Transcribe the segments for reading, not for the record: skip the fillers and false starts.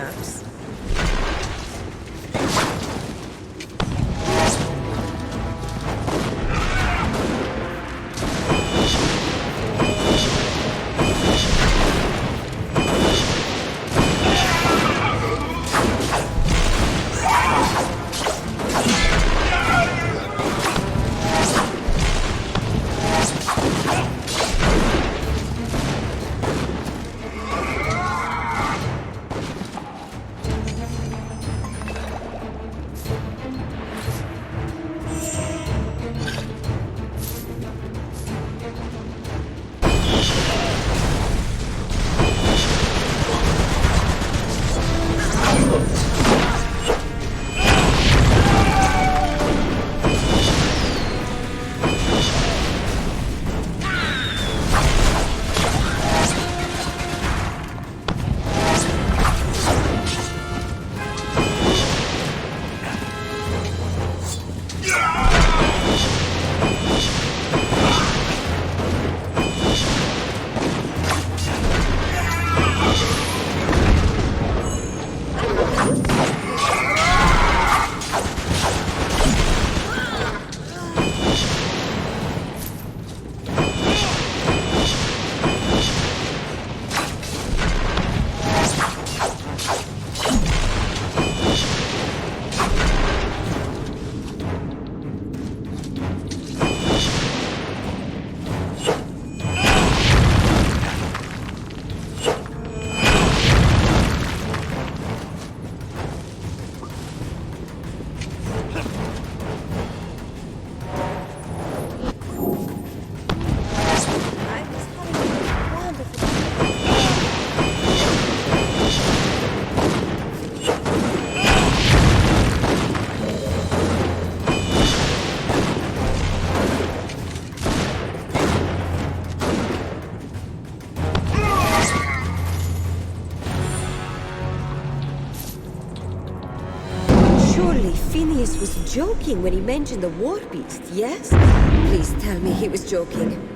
nerves. Phineas was joking when he mentioned the war beast, yes? Please tell me he was joking.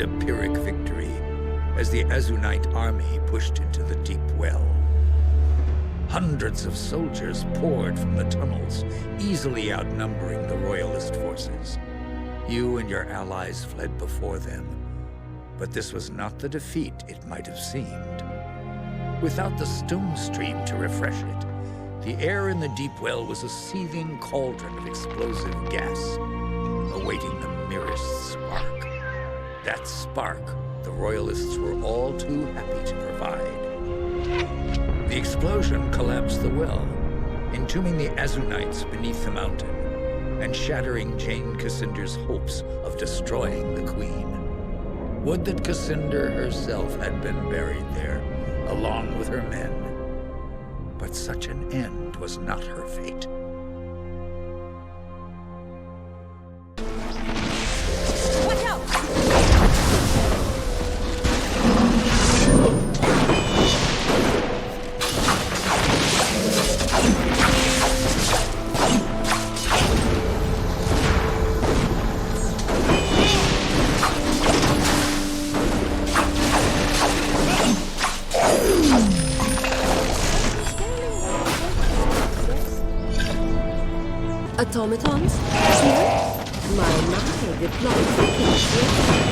a Pyrrhic victory as the Azunite army pushed into the deep well. Hundreds of soldiers poured from the tunnels, easily outnumbering the Royalist forces. You and your allies fled before them, but this was not the defeat it might have seemed. Without the stone stream to refresh it, the air in the deep well was a seething cauldron of explosive gas, awaiting the merest spark. That spark the Royalists were all too happy to provide. The explosion collapsed the well, entombing the Azunites beneath the mountain, and shattering Jane Cassinder's hopes of destroying the Queen. Would that Cassinder herself had been buried there, along with her men. But such an end was not her fate. Watch out! Automatons? Here? My, the plot thickens.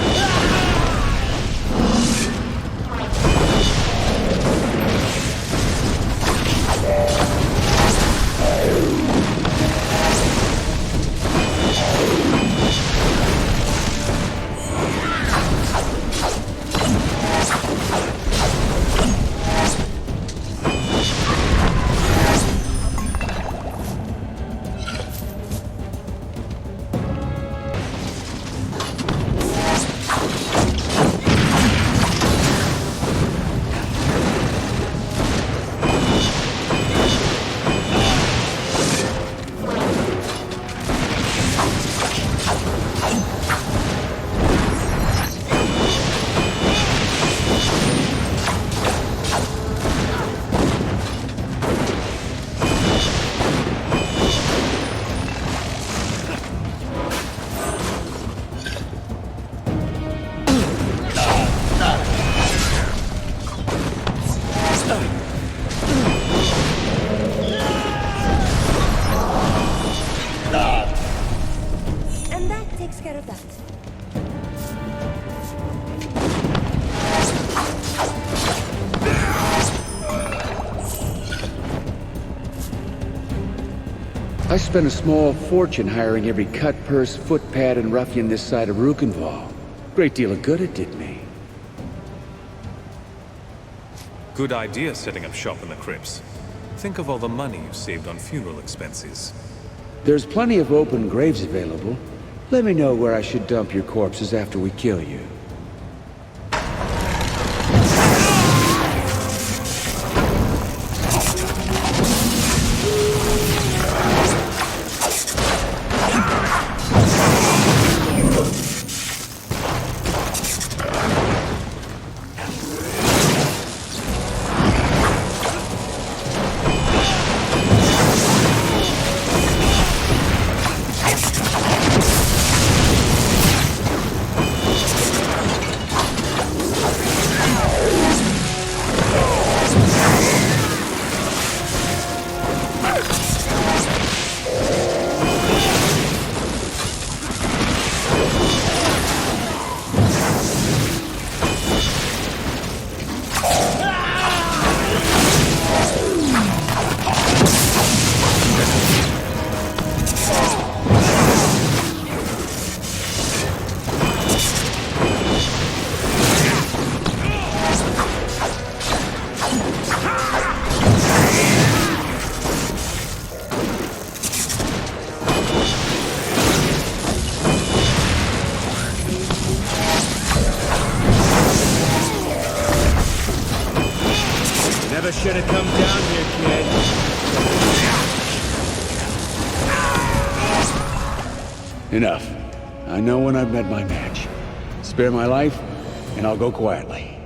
And that takes care of that. I spent a small fortune hiring every cut purse, footpad, and ruffian this side of Rukenval. Great deal of good it did me. Good idea setting up shop in the crypts. Think of all the money you've saved on funeral expenses. There's plenty of open graves available. Let me know where I should dump your corpses after we kill you. Never should have come down here, kid. Enough. I know when I've met my match. Spare my life, and I'll go quietly.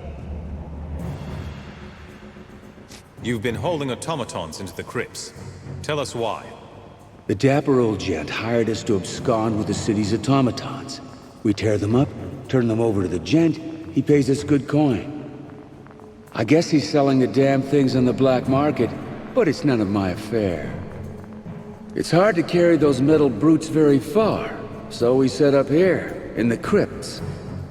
You've been hauling automatons into the crypts. Tell us why. The dapper old gent hired us to abscond with the city's automatons. We tear them up, turn them over to the gent, he pays us good coin. I guess he's selling the damn things on the black market, but it's none of my affair. It's hard to carry those metal brutes very far, so we set up here, in the crypts.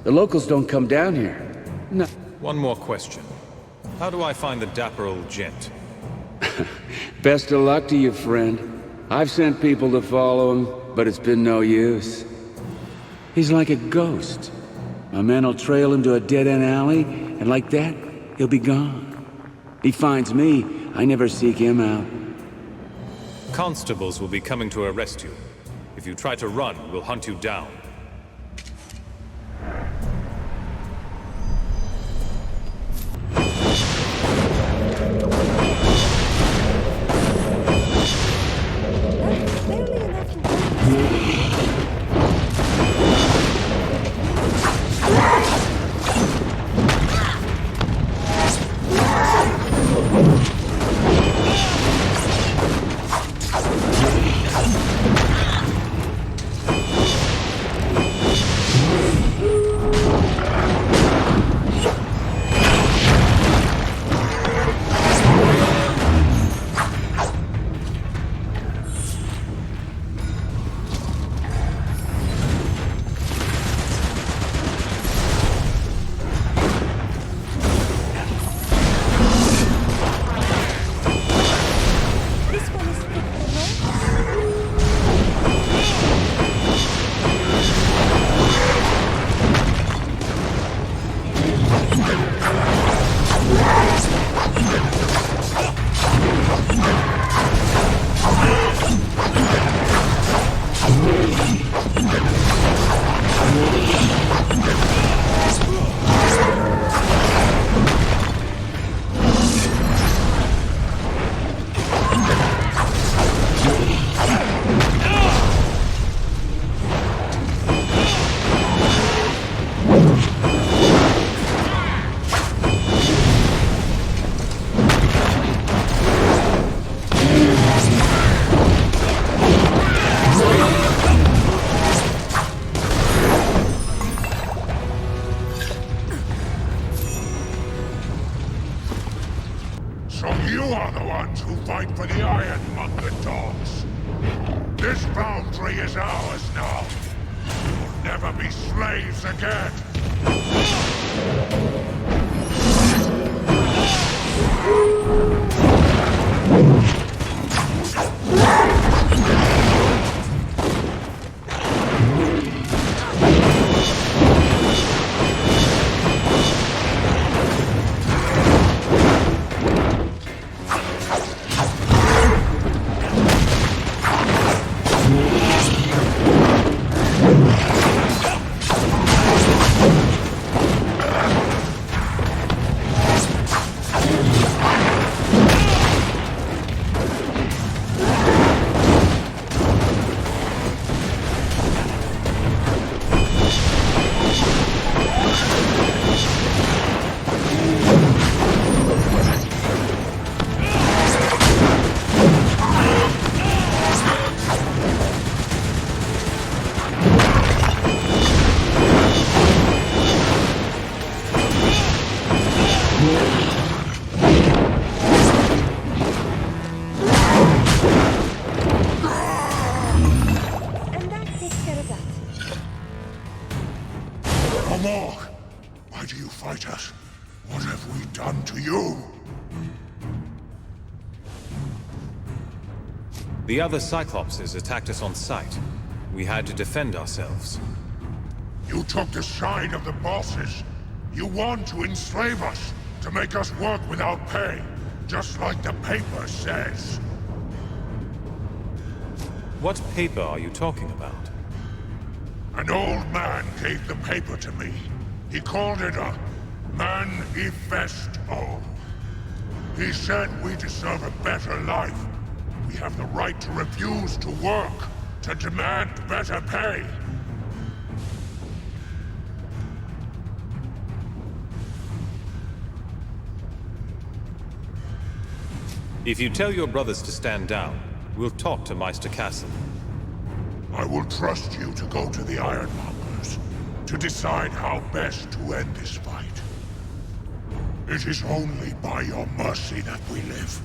The locals don't come down here. No. One more question. How do I find the dapper old gent? Best of luck to you, friend. I've sent people to follow him, but it's been no use. He's like a ghost. My men will trail him to a dead-end alley, and like that, he'll be gone. He finds me, I never seek him out. Constables will be coming to arrest you. If you try to run, we'll hunt you down. So you are the ones who fight for the Ironmonger dogs. This boundary is ours now. We'll never be slaves again. Why do you fight us? What have we done to you? The other Cyclopses attacked us on sight. We had to defend ourselves. You took the side of the bosses. You want to enslave us, to make us work without pay, just like the paper says. What paper are you talking about? An old man gave the paper to me. He called it a manifesto. He said we deserve a better life. We have the right to refuse to work, to demand better pay. If you tell your brothers to stand down, we'll talk to Meister Castle. I will trust you to go to the Ironmongers, to decide how best to end this fight. It is only by your mercy that we live.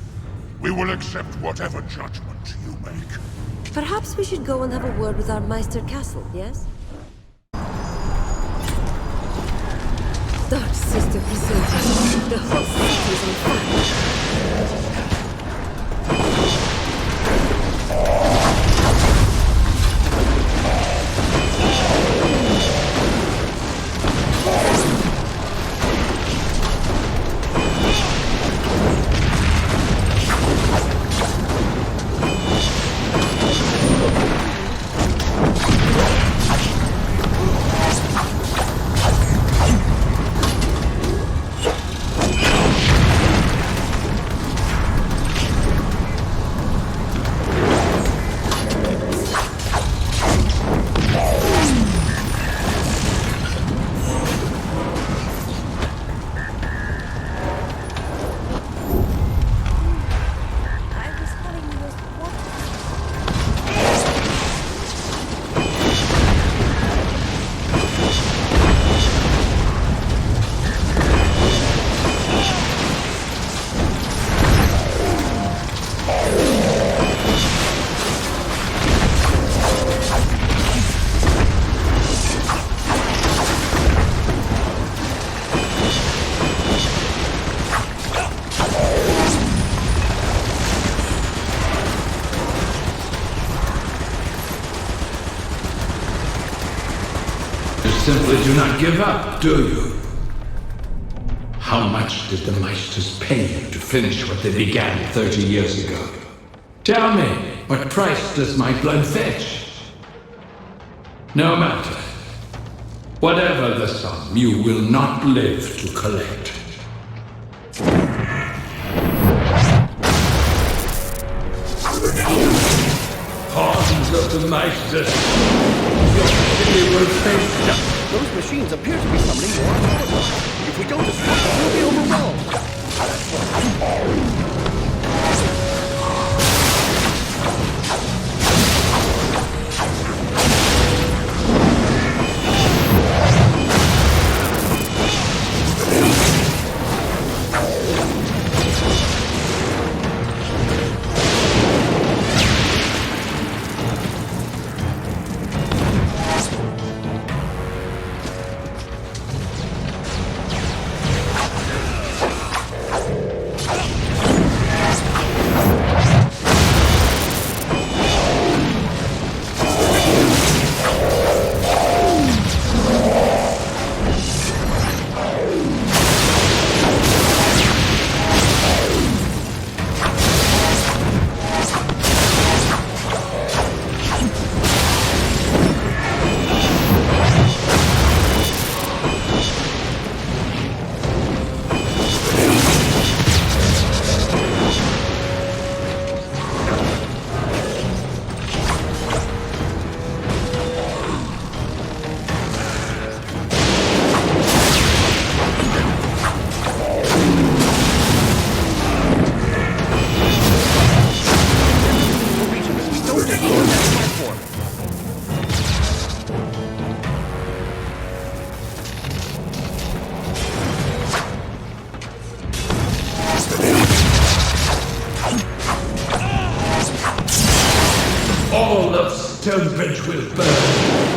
We will accept whatever judgment you make. Perhaps we should go and have a word with our Meister Castle, yes? Dark Sister preserve us. The whole city is on fire. Simply do not give up, do you? How much did the Meisters pay you to finish what they began 30 years ago? Tell me, what price does my blood fetch? No matter. Whatever the sum, you will not live to collect. Pawns of the Meisters, your city will face justice. Those machines appear to be summoning more automatons. If we don't destroy them, we'll be overwhelmed. All of Stonebridge will burn.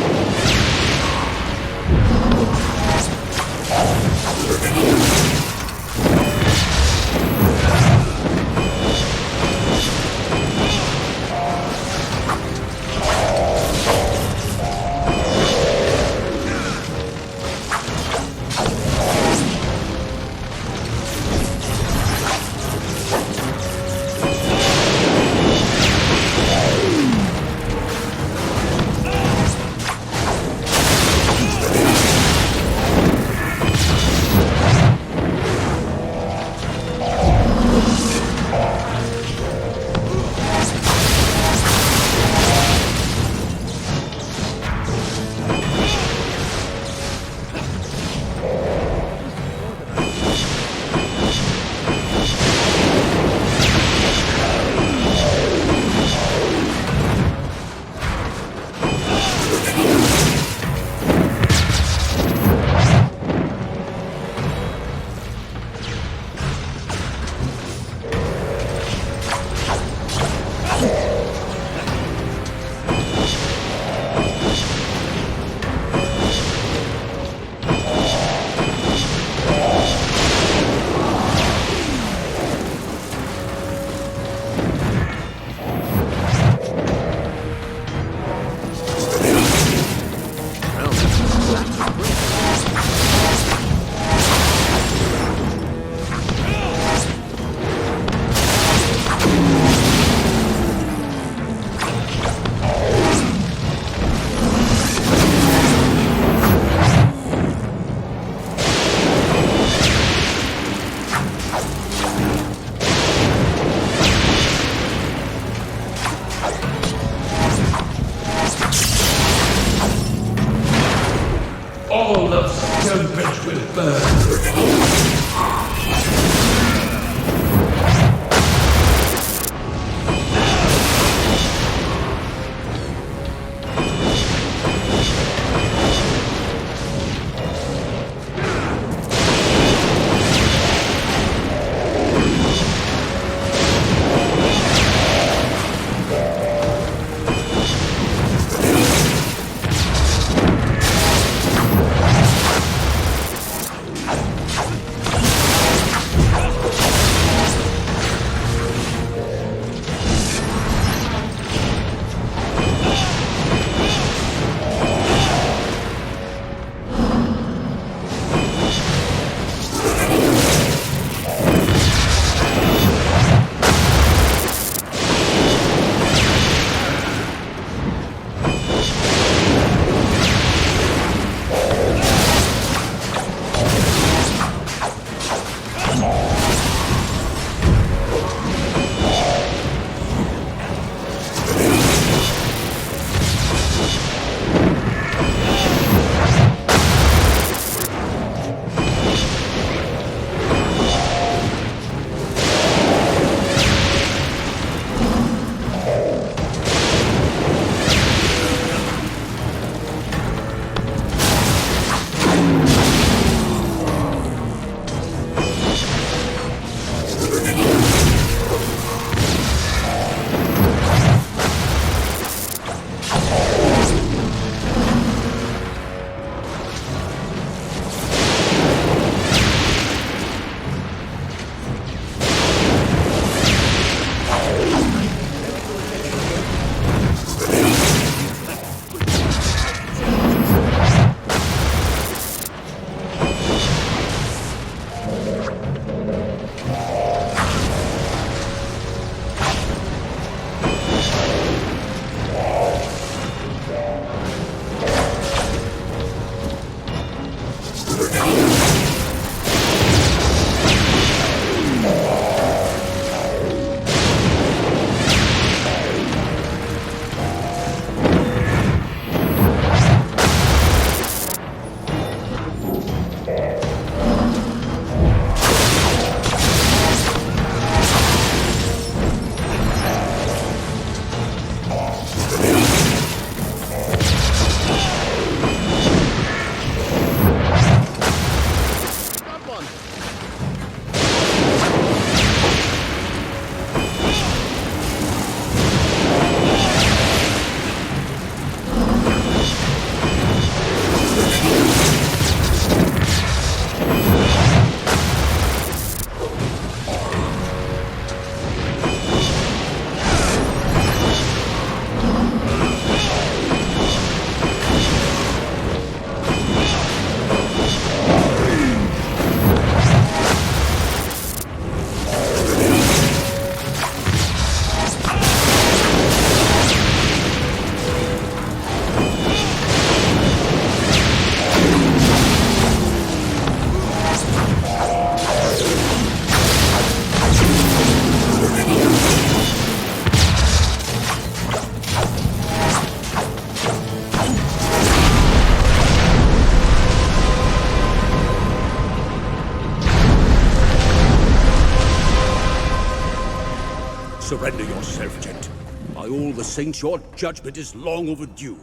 Surrender yourself, gent. By all the saints, your judgment is long overdue.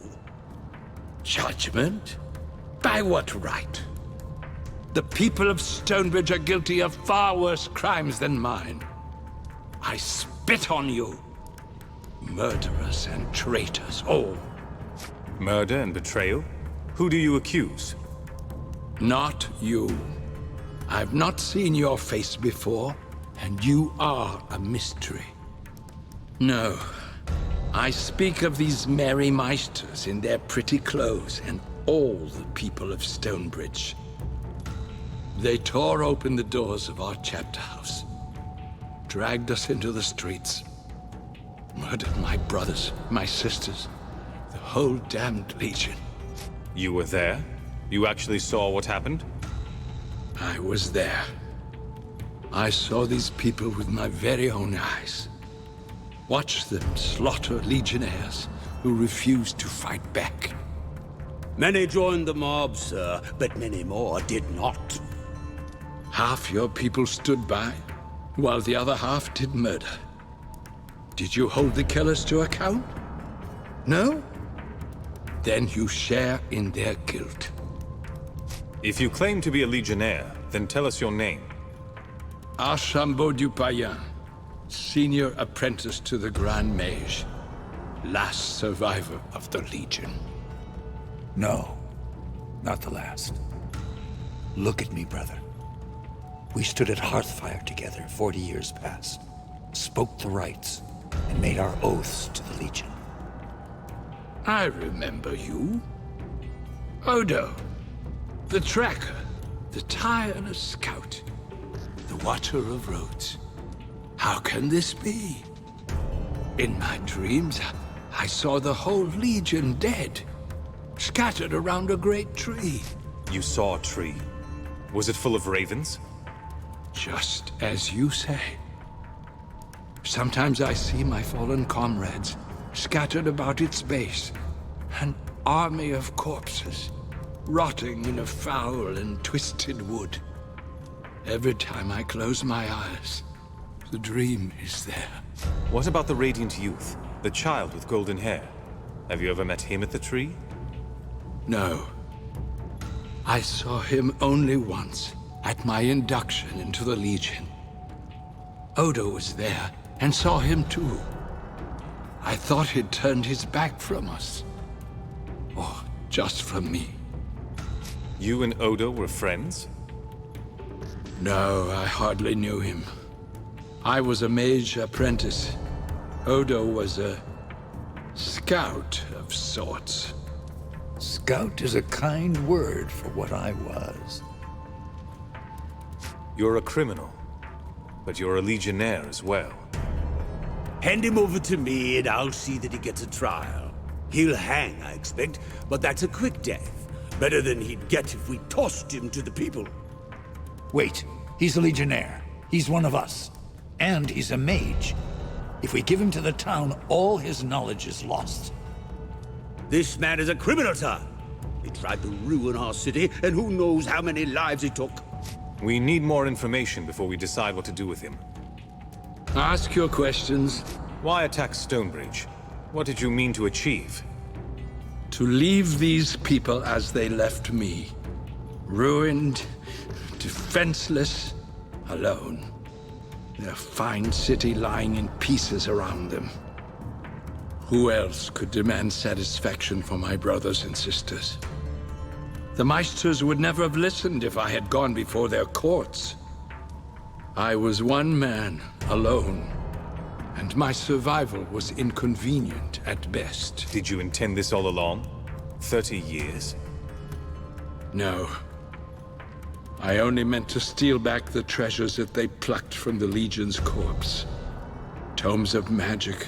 Judgment? By what right? The people of Stonebridge are guilty of far worse crimes than mine. I spit on you. Murderers and traitors, all. Murder and betrayal? Who do you accuse? Not you. I've not seen your face before, and you are a mystery. No, I speak of these merry meisters in their pretty clothes and all the people of Stonebridge. They tore open the doors of our chapter house, dragged us into the streets, murdered my brothers, my sisters, the whole damned Legion. You were there? You actually saw what happened? I was there. I saw these people with my very own eyes. Watched them slaughter legionnaires who refused to fight back. Many joined the mob, sir, but many more did not. Half your people stood by, while the other half did murder. Did you hold the killers to account? No? Then you share in their guilt. If you claim to be a Legionnaire, then tell us your name. Archambault-du-Payen, senior apprentice to the Grand Mage. Last survivor of the Legion. No, not the last. Look at me, brother. We stood at Hearthfire together 40 years past, spoke the rites, and made our oaths to the Legion. I remember you. Odo, the tracker, the tireless scout, the watcher of roads. How can this be? In my dreams, I saw the whole Legion dead, scattered around a great tree. You saw a tree. Was it full of ravens? Just as you say. Sometimes I see my fallen comrades scattered about its base, an army of corpses, rotting in a foul and twisted wood. Every time I close my eyes, the dream is there. What about the Radiant Youth, the child with golden hair? Have you ever met him at the tree? No. I saw him only once, at my induction into the Legion. Odo was there, and saw him too. I thought he'd turned his back from us. Or just from me. You and Odo were friends? No, I hardly knew him. I was a mage apprentice. Odo was a scout of sorts. Scout is a kind word for what I was. You're a criminal, but you're a Legionnaire as well. Hand him over to me and I'll see that he gets a trial. He'll hang, I expect, but that's a quick death. Better than he'd get if we tossed him to the people. Wait, he's a Legionnaire. He's one of us. And he's a mage. If we give him to the town, all his knowledge is lost. This man is a criminal, sir. He tried to ruin our city, and who knows how many lives he took. We need more information before we decide what to do with him. Ask your questions. Why attack Stonebridge? What did you mean to achieve? To leave these people as they left me. Ruined, defenseless, alone. Their fine city lying in pieces around them. Who else could demand satisfaction for my brothers and sisters? The Meisters would never have listened if I had gone before their courts. I was one man, alone, and my survival was inconvenient at best. Did you intend this all along? 30 years? No. I only meant to steal back the treasures that they plucked from the Legion's corpse. Tomes of magic.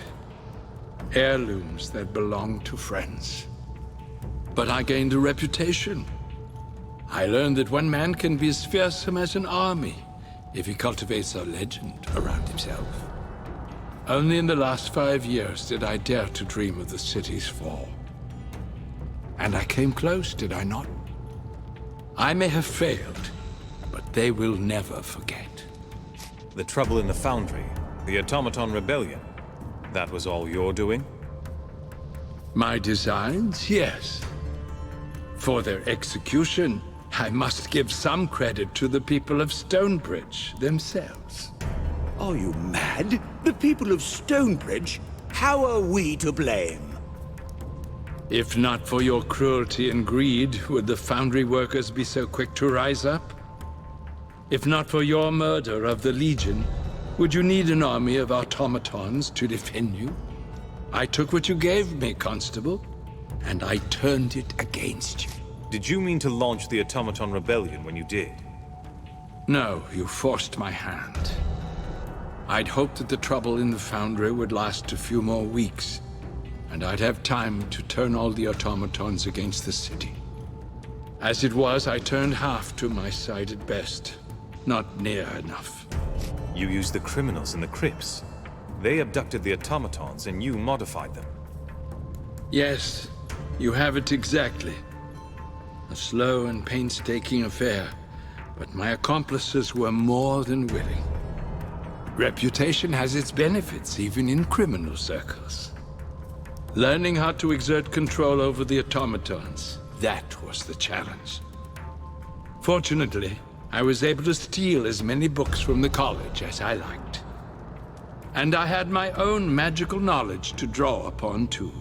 Heirlooms that belonged to friends. But I gained a reputation. I learned that one man can be as fearsome as an army if he cultivates a legend around himself. Only in the last 5 years did I dare to dream of the city's fall. And I came close, did I not? I may have failed, but they will never forget. The trouble in the Foundry, the Automaton Rebellion, that was all you're doing? My designs, yes. For their execution, I must give some credit to the people of Stonebridge themselves. Are you mad? The people of Stonebridge? How are we to blame? If not for your cruelty and greed, would the Foundry workers be so quick to rise up? If not for your murder of the Legion, would you need an army of automatons to defend you? I took what you gave me, Constable, and I turned it against you. Did you mean to launch the Automaton Rebellion when you did? No, you forced my hand. I'd hoped that the trouble in the Foundry would last a few more weeks, and I'd have time to turn all the automatons against the city. As it was, I turned half to my side at best. Not near enough. You used the criminals in the crypts. They abducted the automatons and you modified them. Yes, you have it exactly. A slow and painstaking affair, but my accomplices were more than willing. Reputation has its benefits, even in criminal circles. Learning how to exert control over the automatons, that was the challenge. Fortunately, I was able to steal as many books from the college as I liked. And I had my own magical knowledge to draw upon, too.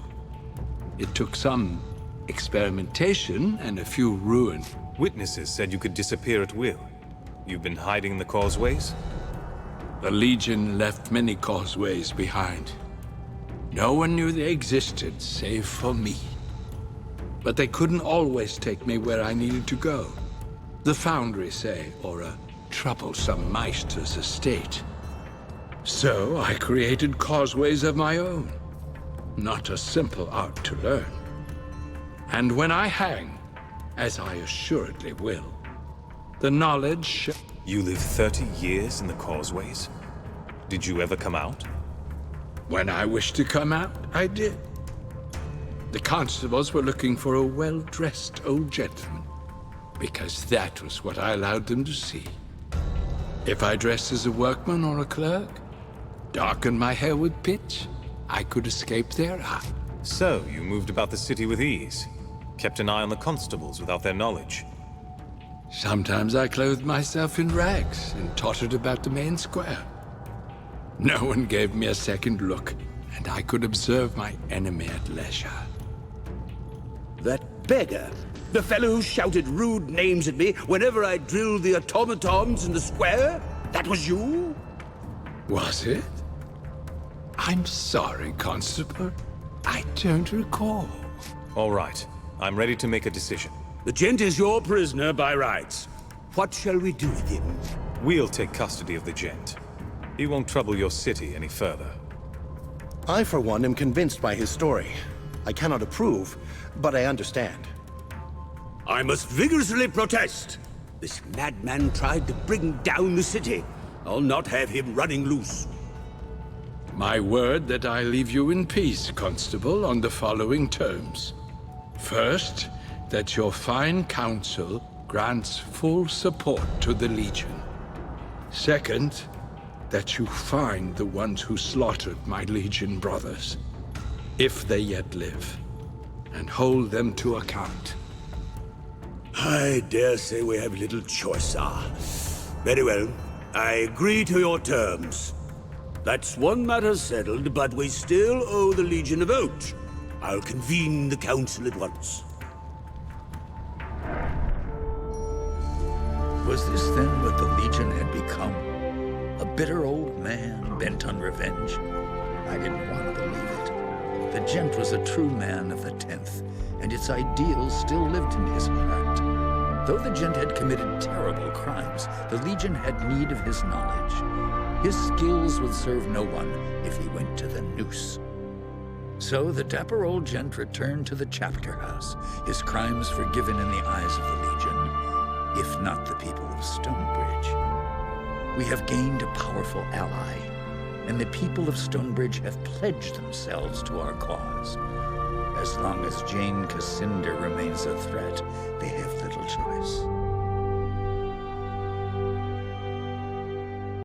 It took some experimentation and a few ruin. Witnesses said you could disappear at will. You've been hiding in the causeways? The Legion left many causeways behind. No one knew they existed, save for me. But they couldn't always take me where I needed to go. The Foundry, say, or a troublesome Meister's estate. So I created causeways of my own. Not a simple art to learn. And when I hang, as I assuredly will, the knowledge... You lived 30 years in the causeways? Did you ever come out? When I wished to come out, I did. The constables were looking for a well-dressed old gentleman, because that was what I allowed them to see. If I dressed as a workman or a clerk, darkened my hair with pitch, I could escape their eye. So, you moved about the city with ease? Kept an eye on the constables without their knowledge? Sometimes I clothed myself in rags and tottered about the main square. No one gave me a second look, and I could observe my enemy at leisure. That beggar! The fellow who shouted rude names at me whenever I drilled the automatons in the square? That was you? Was it? I'm sorry, Constable. I don't recall. All right. I'm ready to make a decision. The gent is your prisoner by rights. What shall we do with him? We'll take custody of the gent. He won't trouble your city any further. I, for one, am convinced by his story. I cannot approve, but I understand. I must vigorously protest. This madman tried to bring down the city. I'll not have him running loose. My word that I leave you in peace, Constable, on the following terms. First, that your fine council grants full support to the Legion. Second, that you find the ones who slaughtered my Legion brothers, if they yet live, and hold them to account. I dare say we have little choice, sir. Very well. I agree to your terms. That's one matter settled, but we still owe the Legion a vote. I'll convene the council at once. Was this then what the Legion had become? A bitter old man bent on revenge? I didn't want to believe it. The gent was a true man of the 10th, and its ideals still lived in his heart. Though the gent had committed terrible crimes, the Legion had need of his knowledge. His skills would serve no one if he went to the noose. So the dapper old gent returned to the chapter house, his crimes forgiven in the eyes of the Legion, if not the people of Stonebridge. We have gained a powerful ally, and the people of Stonebridge have pledged themselves to our cause. As long as Jane Cascinder remains a threat, they have little choice.